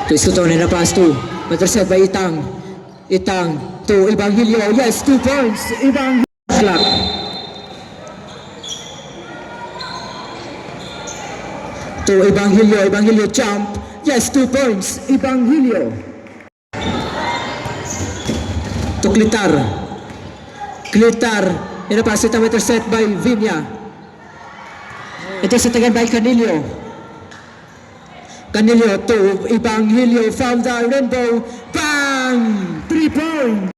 To Iscoton and a pass to. Intercept by Itang. Itang to Evangelio. Yes, 2 points. Evangelio. Clock. To Evangelio. Evangelio jump. Yes, 2 points. Evangelio. To Clitar. Clitar. And a pass to intercept by Vinya. Intercept again by Canilio. Canilio to Evangelio from the rainbow. Bang! 3 points.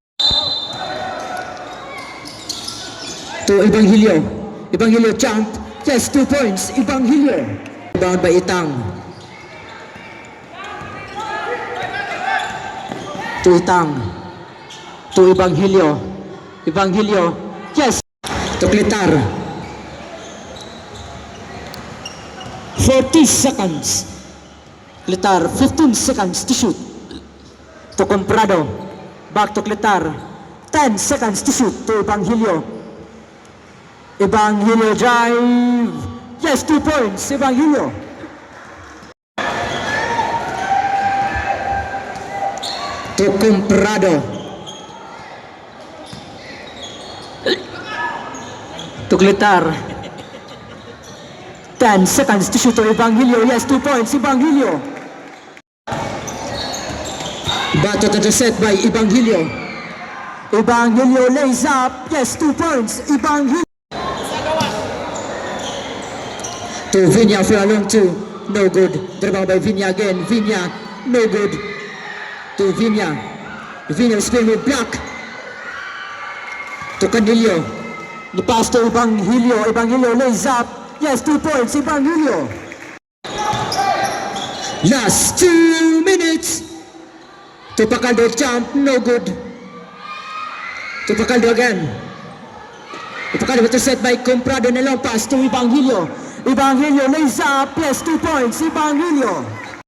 To Evangelio. Evangelio jump. Yes, 2 points. Evangelio. Bound by Itang. To Itang. To Evangelio. Evangelio. Yes. To Clitar. 40 seconds. Clitar, 15 seconds to shoot. To Comprado. Back to Clitar. 10 seconds to shoot to Evangelio. Evangelio drive. Yes, 2 points. Evangelio. To Comprado. To Clitar. 10 seconds to shoot to Evangelio. Yes, 2 points. Evangelio. Batot intercept by Evangelio. Evangelio lays up. Yes, 2 points. Evangelio. To Vinya for a long two. No good. Dribble by Vinya again. Vinya. No good. To Vinya. Vinya spin with block. To Canilio. The pass to Evangelio. Evangelio lays up. Yes, 2 points. Evangelio. Last 2 minutes. To Pacaldo jump. No good. To Pacaldo again. To Pacaldo intercept by Comprado and a long pass to Evangelio. Evangelio lays up. Yes, 2 points. Evangelio.